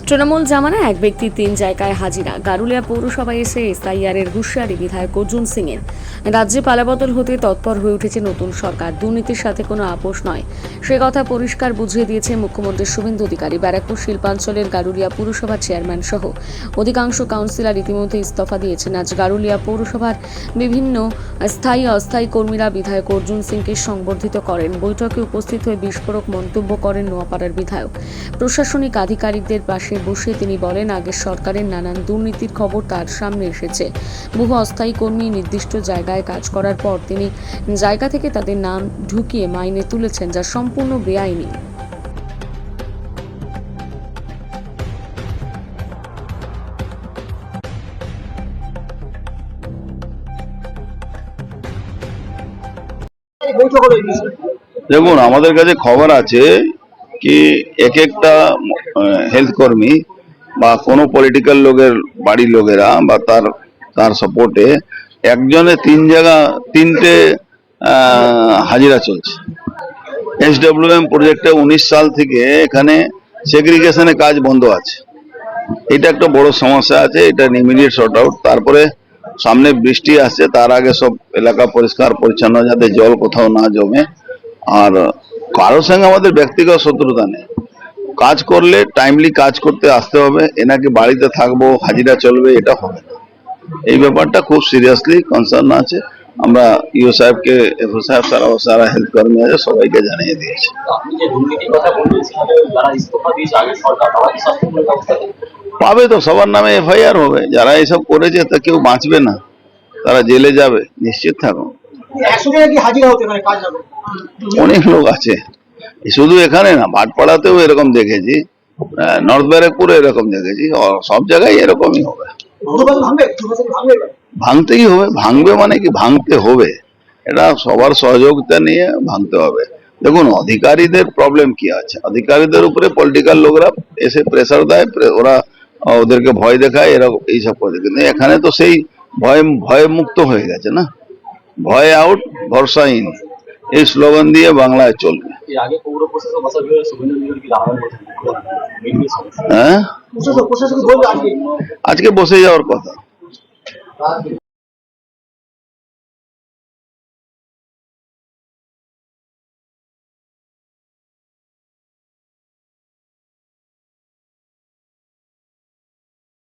তৃণমূল জামানা এক ব্যক্তি তিন জায়গায় হাজিরা। গারুলিয়া পৌরসভায় এসে এসআইআরের হুঁশিয়ারি বিধায়ক অর্জুন সিং এর। রাজ্যে পালাবদল হতে তৎপর হয়ে উঠেছে নতুন সরকার। দুর্নীতির সাথে কোনো আপোষ নয়, সে কথা পরিষ্কার বুঝিয়ে দিয়েছে মুখ্যমন্ত্রী শুভেন্দু অধিকারী। ব্যারাকপুর শিল্পাঞ্চলের গারুলিয়া পুরসভা চেয়ারম্যান সহ অধিকাংশ কাউন্সিলর ইতিমধ্যে ইস্তফা দিয়েছেন। আজ গারুলিয়া পৌরসভার বিভিন্ন স্থায়ী অস্থায়ী কর্মীরা বিধায়ক অর্জুন সিংকে সংবর্ধিত করেন। বৈঠকে উপস্থিত হয়ে বিস্ফোরক মন্তব্য করেন নোয়াপাড়ার বিধায়ক। প্রশাসনিক আধিকারিকদের পাশে বসে তিনি বলেন, আগের সরকারের নানান দুর্নীতির খবর তার সামনে এসেছে। বহু অস্থায়ী কর্মী নির্দিষ্ট জায়গায় কাজ করার পর তিনি জায়গা থেকে তাদের নাম ঢুকিয়ে মাইনে তুলেছেন, যা সম্পূর্ণ বেআইনি। দেখুন, আমাদের কাছে খবর আছে কি এক একটা হেলথ কর্মী বা কোনো পলিটিক্যাল লোকের বাড়ির লোকেরা বা তার সাপোর্টে একজনে তিনটে হাজিরা চলছে। SWM প্রজেক্টে 19 সাল থেকে এখানে সেগ্রিগেশনের কাজ বন্ধ আছে। এটা একটা বড় সমস্যা আছে, এটা ইমিডিয়েট সর্ট আউট। তারপরে সামনে বৃষ্টি আসছে, তার আগে সব এলাকা পরিষ্কার পরিচ্ছন্ন, যাতে জল কোথাও না জমে। আর কারোর সঙ্গে আমাদের ব্যক্তিগত শত্রুতা নেই। কাজ করলে টাইমলি কাজ করতে আসতে হবে, এনাকে বাড়িতে থাকবো হাজিরা চলবে এটা হবে না। এই ব্যাপারটা খুব সিরিয়াসলি কনসার্ন আছে। আমরা ইও সাহেবকে, এফও সাহেব, সারা হেলথ কর্মী আছে, সবাইকে জানিয়ে দিয়েছি। পাবে তো, সবার নামে FIR হবে। যারা এসব করেছে তা কেউ বাঁচবে না, তারা জেলে যাবে, নিশ্চিত থাকুন। অনেক লোক আছে, শুধু এখানে না, ভাটপাড়াতেও এরকম দেখেছি, নর্থ ব্যারাকপুরে এরকম দেখেছি, সব জায়গায় এরকমই হবে। ভাঙতেই হবে, ভাঙবে মানে কি, ভাঙতে হবে। এটা সবার সহযোগিতা নিয়ে ভাঙতে হবে। দেখুন, অধিকারীদের প্রবলেম কি আছে, অধিকারীদের উপরে পলিটিক্যাল লোকরা এসে প্রেসার দেয়, ওরা ওদেরকে ভয় দেখায়, এরকম এইসব করে। কিন্তু এখানে তো সেই ভয় মুক্ত হয়ে গেছে না। ভয় আউট, ভরসা ইন, এই স্লোগান দিয়ে বাংলায় চলবে। হ্যাঁ, আজকে বসে যাওয়ার কথা।